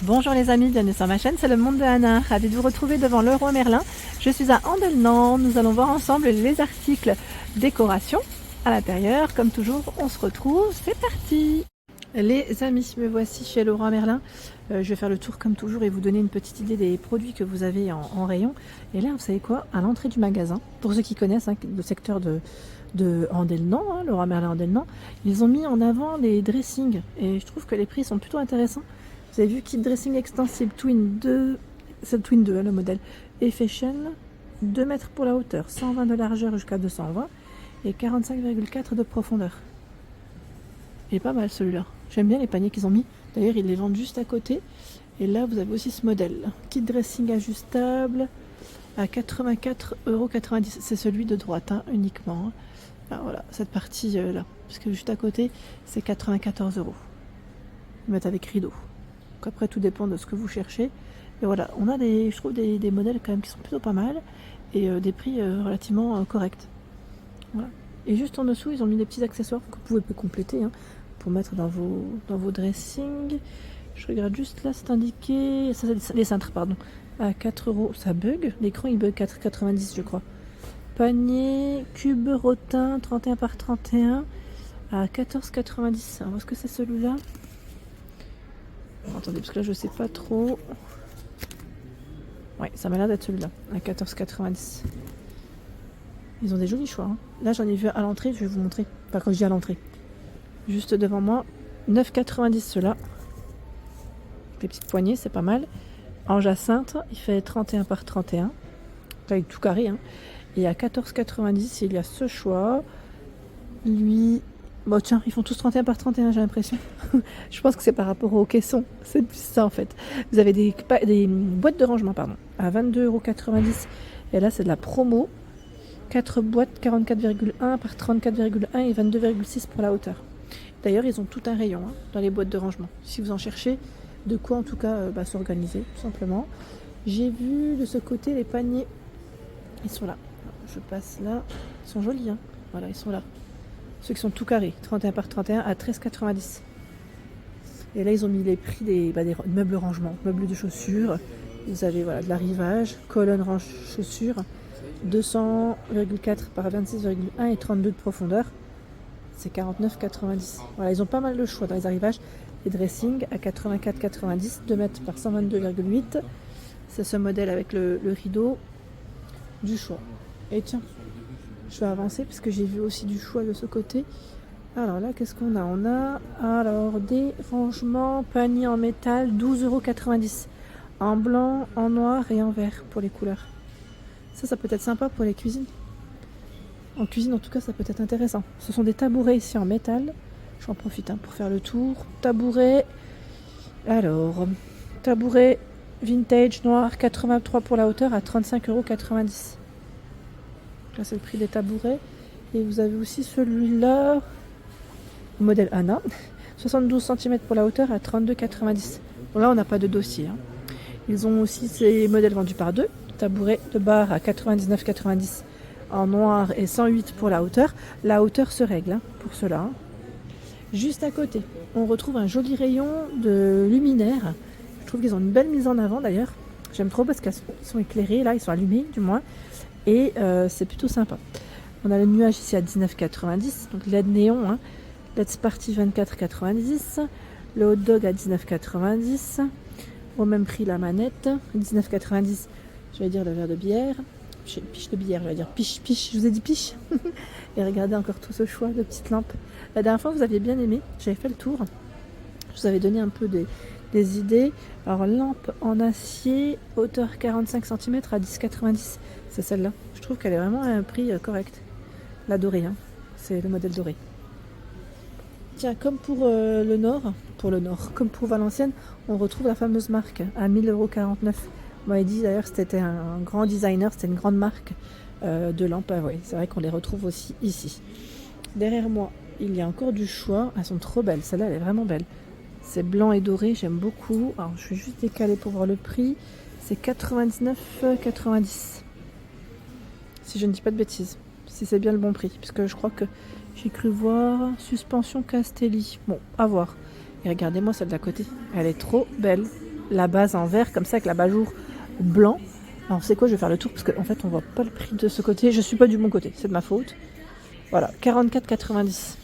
Bonjour les amis, bienvenue sur ma chaîne, c'est le monde de Anna. Ravie de vous retrouver devant Leroy Merlin. Je suis à Andelnans, nous allons voir ensemble les articles décoration. À l'intérieur, comme toujours, on se retrouve, c'est parti. Les amis, me voici chez Leroy Merlin. Je vais faire le tour comme toujours et vous donner une petite idée des produits que vous avez en rayon. Et là, vous savez quoi, à l'entrée du magasin, pour ceux qui connaissent le secteur de Andelnans, Leroy Merlin Andelnans, ils ont mis en avant les dressings. Et je trouve que les prix sont plutôt intéressants. Vous avez vu, kit dressing extensible Twin 2, c'est le Twin 2 le modèle, et fashion, 2 mètres pour la hauteur, 120 de largeur jusqu'à 220 et 45,4 de profondeur. Il est pas mal celui-là. J'aime bien les paniers qu'ils ont mis. D'ailleurs, ils les vendent juste à côté. Et là, vous avez aussi ce modèle. Kit dressing ajustable à 84,90 €. C'est celui de droite uniquement. Alors, voilà, cette partie là. Parce que juste à côté, c'est 94 €. Ils mettent avec rideau. Donc après, tout dépend de ce que vous cherchez. Et voilà, on a je trouve des modèles quand même qui sont plutôt pas mal. Et des prix relativement corrects. Voilà. Et juste en dessous, ils ont mis des petits accessoires que vous pouvez compléter pour mettre dans vos dressings. Je regarde juste là, c'est indiqué. Ça, c'est les cintres, pardon. À 4 €. Ça bug. L'écran, il bug 4,90 €, je crois. Panier, cube rotin, 31 par 31 à 14,90 €. Alors, est-ce que c'est celui-là? Attendez, parce que là, je sais pas trop. Ouais, ça m'a l'air d'être celui-là, à 14,90 €. Ils ont des jolis choix. Là, j'en ai vu à l'entrée, je vais vous montrer. Enfin, quand je dis à l'entrée. Juste devant moi, 9,90 € ceux-là. Les petites poignées, c'est pas mal. En jacinthe, il fait 31 par 31. Là, il est tout carré. Et à 14,90 €, il y a ce choix. Lui, bon tiens, ils font tous 31 par 31, j'ai l'impression. Je pense que c'est par rapport au caisson. C'est plus ça en fait. Vous avez des boîtes de rangement, pardon, à 22,90 €. Et là, c'est de la promo. 4 boîtes, 44,1 par 34,1 et 22,6 pour la hauteur. D'ailleurs, ils ont tout un rayon dans les boîtes de rangement. Si vous en cherchez, de quoi en tout cas s'organiser, tout simplement. J'ai vu de ce côté les paniers. Ils sont là. Je passe là. Ils sont jolis. Voilà, ils sont là. Ceux qui sont tout carrés, 31 par 31 à 13,90 €. Et là, ils ont mis les prix des meubles rangement, meubles de chaussures. Vous avez de l'arrivage, colonne range chaussures. 200,4 par 26,1 et 32 de profondeur, c'est 49,90 €. Voilà, ils ont pas mal de choix dans les arrivages. Les dressings à 84,90, 2 mètres par 122,8. C'est ce modèle avec le rideau, du choix. Et tiens, je vais avancer parce que j'ai vu aussi du choix de ce côté. Alors là, qu'est-ce qu'on a? On a alors des rangements, paniers en métal, 12,90 €. En blanc, en noir et en vert pour les couleurs. Ça peut être sympa pour les cuisines. En cuisine, en tout cas, ça peut être intéressant. Ce sont des tabourets ici en métal. J'en profite pour faire le tour. Tabouret. Alors, tabouret vintage noir, 83 pour la hauteur à 35,90 €. Là, c'est le prix des tabourets. Et vous avez aussi celui-là, modèle Anna, 72 cm pour la hauteur à 32,90 €. Bon, là, on n'a pas de dossier. Ils ont aussi ces modèles vendus par deux. Tabouret de bar à 99,90 € en noir et 108 pour la hauteur. La hauteur se règle pour cela. Juste à côté, on retrouve un joli rayon de luminaires. Je trouve qu'ils ont une belle mise en avant d'ailleurs. J'aime trop parce qu'ils sont éclairés, là ils sont allumés du moins. Et c'est plutôt sympa. On a le nuage ici à 19,90 €, donc LED néon. LED Sparty 24,90 €. Le hot dog à 19,90 €. Au même prix la manette, 19,90 €. Je vais dire le verre de bière. Piche de bière, je vais dire piche. Je vous ai dit piche. Et regardez encore tout ce choix de petites lampes. La dernière fois, vous aviez bien aimé. J'avais fait le tour. Je vous avais donné un peu des idées. Alors, lampe en acier, hauteur 45 cm à 10,90 €. C'est celle-là. Je trouve qu'elle est vraiment à un prix correct. La dorée, c'est le modèle doré. Tiens, comme pour le Nord, comme pour Valenciennes, on retrouve la fameuse marque à 1000,49 €. On m'avait dit d'ailleurs que c'était un grand designer, c'était une grande marque de lampes. Oui, c'est vrai qu'on les retrouve aussi ici. Derrière moi, il y a encore du choix. Elles sont trop belles. Celle-là, elle est vraiment belle. C'est blanc et doré, j'aime beaucoup. Alors, je vais juste décaler pour voir le prix. C'est 99,90 €. Si je ne dis pas de bêtises. Si c'est bien le bon prix. Parce que je crois que j'ai cru voir suspension Castelli. Bon, à voir. Et regardez-moi celle d'à côté. Elle est trop belle. la base en verre, comme ça, avec l'abat-jour blanc. Alors c'est quoi, je vais faire le tour, parce qu'en fait on voit pas le prix de ce côté. Je suis pas du bon côté, c'est de ma faute. Voilà, 44,90.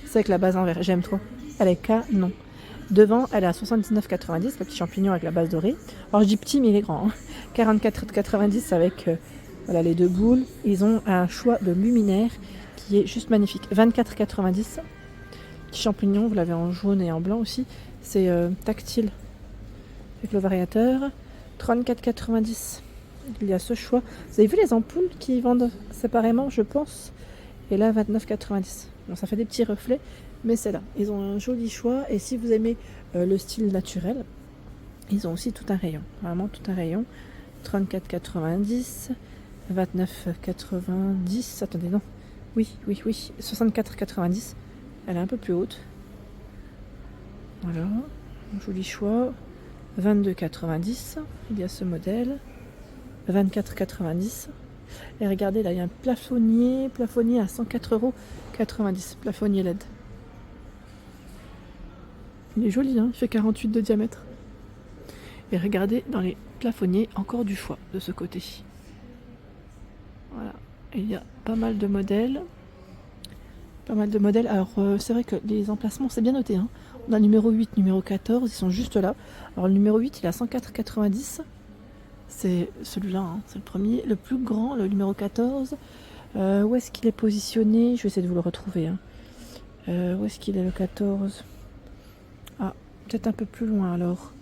C'est avec la base en verre, j'aime trop. Elle est canon. Devant, elle est à 79,90, le petit champignon avec la base dorée. Alors je dis petit, mais il est grand. Hein. 44,90 avec voilà, les deux boules. Ils ont un choix de luminaire qui est juste magnifique. 24,90. Petit champignon, vous l'avez en jaune et en blanc aussi. C'est tactile avec le variateur. 34,90. Il y a ce choix. Vous avez vu les ampoules qui vendent séparément, je pense. Et là, 29,90. Bon, ça fait des petits reflets, mais c'est là. Ils ont un joli choix. Et si vous aimez le style naturel, ils ont aussi tout un rayon. Vraiment tout un rayon. 34,90. 29,90. Attendez, non. Oui. 64,90. Elle est un peu plus haute. Voilà. Un joli choix. 22,90. Il y a ce modèle. 24,90. Et regardez, là, il y a un plafonnier à 104,90 €. Plafonnier LED. Il est joli, hein, il fait 48 de diamètre. Et regardez, dans les plafonniers, encore du choix de ce côté. Voilà. Et il y a pas mal de modèles. Alors, c'est vrai que les emplacements, c'est bien noté. Hein. On a le numéro 8, numéro 14, ils sont juste là. Alors, le numéro 8, il est à 104,90 €. C'est celui-là, hein, c'est le premier. Le plus grand, le numéro 14. Où est-ce qu'il est positionné? Je vais essayer de vous le retrouver. Hein. Où est-ce qu'il est le 14? Ah, peut-être un peu plus loin alors.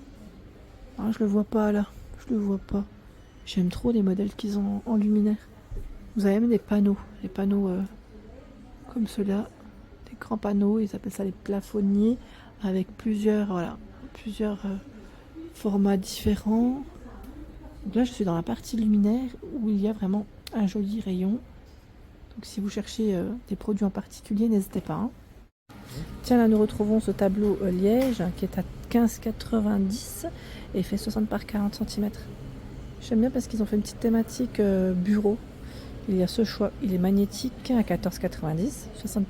Ah, je le vois pas là. Je le vois pas. J'aime trop les modèles qu'ils ont en luminaire. Vous avez même des panneaux. Des panneaux comme ceux-là. Des grands panneaux. Ils appellent ça les plafonniers. Avec plusieurs formats différents. Donc là, je suis dans la partie luminaire où il y a vraiment un joli rayon. Donc si vous cherchez des produits en particulier, n'hésitez pas. Hein. Tiens, là, nous retrouvons ce tableau liège hein, qui est à 15,90 et fait 60 par 40 cm. J'aime bien parce qu'ils ont fait une petite thématique bureau. Il y a ce choix, il est magnétique à 14,90, 60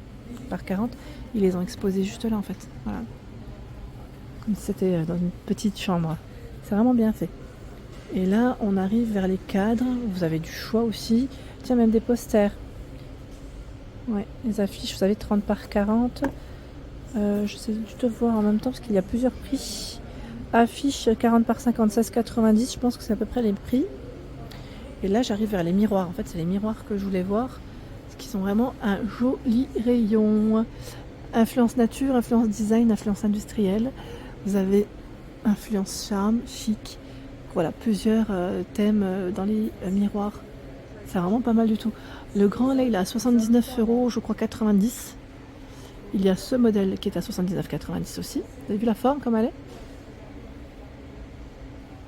par 40. Ils les ont exposés juste là en fait. Voilà. Comme si c'était dans une petite chambre. C'est vraiment bien fait. Et là, on arrive vers les cadres. Vous avez du choix aussi. Tiens, même des posters. Ouais, les affiches, vous savez, 30 par 40. J'essaie juste de voir en même temps parce qu'il y a plusieurs prix. Affiche 40 par 50, 16,90. Je pense que c'est à peu près les prix. Et là, j'arrive vers les miroirs. En fait, c'est les miroirs que je voulais voir. Parce qu'ils sont vraiment un joli rayon. Influence nature, influence design, influence industrielle. Vous avez influence charme, chic. Voilà, plusieurs thèmes dans les miroirs. C'est vraiment pas mal du tout. Le grand, là, il est à 79 €, je crois 90. Il y a ce modèle qui est à 79,90 aussi. Vous avez vu la forme comme elle est?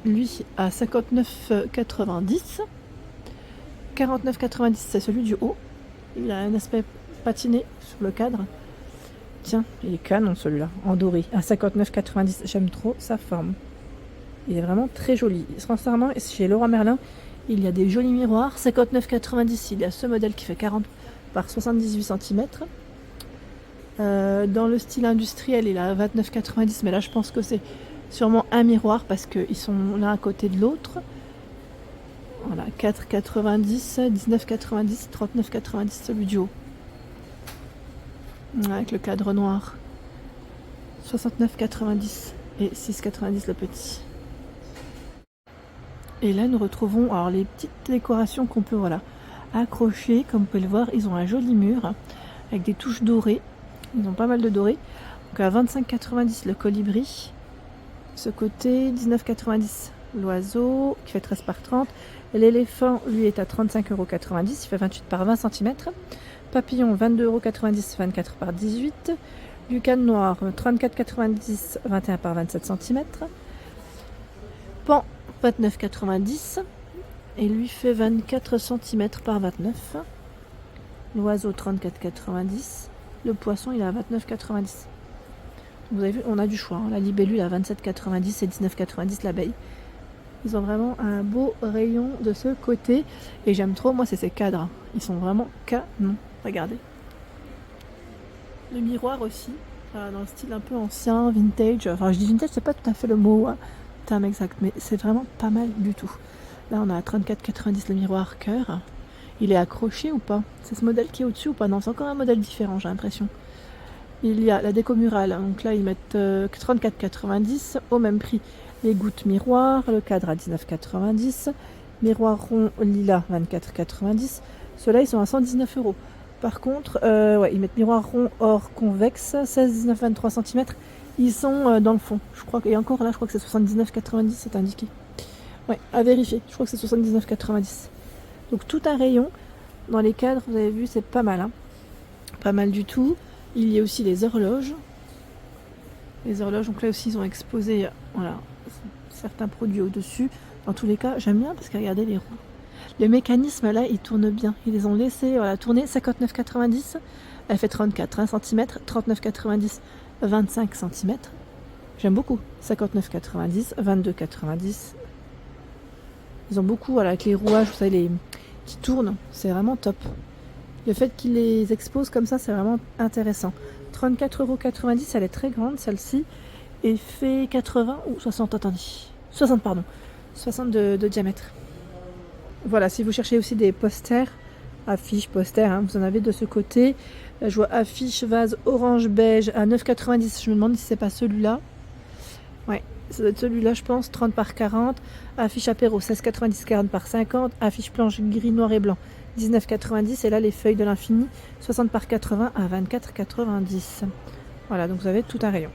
Lui à 59,90. 49,90, c'est celui du haut. Il a un aspect patiné sur le cadre. Tiens, il est canon celui-là, en doré. À 59,90, j'aime trop sa forme. Il est vraiment très joli. Sincèrement, chez Leroy Merlin, il y a des jolis miroirs. 59,90, il y a ce modèle qui fait 40 par 78 cm. Dans le style industriel, il est à 29,90, mais là, je pense que c'est sûrement un miroir parce qu'ils sont l'un à côté de l'autre. Voilà, 4,90, 19,90, 39,90, celui du haut. Avec le cadre noir. 69,90 et 6,90 le petit. Et là, nous retrouvons alors les petites décorations qu'on peut accrocher. Comme vous pouvez le voir, ils ont un joli mur avec des touches dorées. Ils ont pas mal de dorés. Donc à 25,90 le colibri. Ce côté, 19,90 l'oiseau qui fait 13 par 30. L'éléphant, lui, est à 35,90 €. Il fait 28 par 20 cm. Papillon, 22,90 €, 24 par 18. Lucane noir, 34,90 €, 21 par 27 cm. Pan, 29,90 € et lui fait 24 cm par 29. L'oiseau 34,90. Le poisson il est à 29,90. Vous avez vu, on a du choix. Hein. La libellule à 27,90 et 19,90 l'abeille. Ils ont vraiment un beau rayon de ce côté. Et j'aime trop, moi, c'est ces cadres. Ils sont vraiment canon. Regardez. Le miroir aussi, dans le style un peu ancien, vintage. Enfin, je dis vintage, c'est pas tout à fait le mot. Hein. terme exact, mais c'est vraiment pas mal du tout. Là, on a à 34,90 le miroir cœur. Il est accroché ou pas? C'est ce modèle qui est au-dessus ou pas? Non, c'est encore un modèle différent, j'ai l'impression. Il y a la déco murale, donc là, ils mettent 34,90 au même prix. Les gouttes miroirs, le cadre à 19,90. Miroir rond lilas, 24,90. Ceux-là, ils sont à 119 €. Par contre, ouais, ils mettent miroir rond or convexe, 16, 19, 23 cm. Ils sont dans le fond. Je crois et encore là, je crois que c'est 79,90, c'est indiqué. Ouais, à vérifier. Je crois que c'est 79,90. Donc tout un rayon. Dans les cadres, vous avez vu, c'est pas mal. Hein. Pas mal du tout. Il y a aussi les horloges. Les horloges, donc là aussi, ils ont exposé voilà, certains produits au-dessus. Dans tous les cas, j'aime bien parce que regardez les roues. Le mécanisme là, il tourne bien. Ils les ont laissés voilà, tourner 59,90. Elle fait 34 cm, 39,90, 25 cm. J'aime beaucoup. 59,90, 22,90. Ils ont beaucoup voilà, avec les rouages, vous savez, les qui tournent. C'est vraiment top. Le fait qu'ils les exposent comme ça, c'est vraiment intéressant. 34,90 €, elle est très grande celle-ci. Et fait 80 ou 60, attendez. 60, pardon. 60 de diamètre. Voilà, si vous cherchez aussi des posters, affiches, posters, hein, vous en avez de ce côté. Là, je vois affiche vase orange beige à 9,90 €. Je me demande si c'est pas celui-là. Ouais, ça doit être celui-là, je pense. 30 par 40. Affiche apéro, 16,90, 40 par 50. Affiche planche gris, noir et blanc, 19,90. Et là, les feuilles de l'infini, 60 par 80 à 24,90. Voilà, donc vous avez tout un rayon.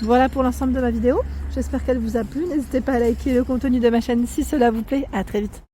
Voilà pour l'ensemble de ma vidéo. J'espère qu'elle vous a plu. N'hésitez pas à liker le contenu de ma chaîne si cela vous plaît. À très vite.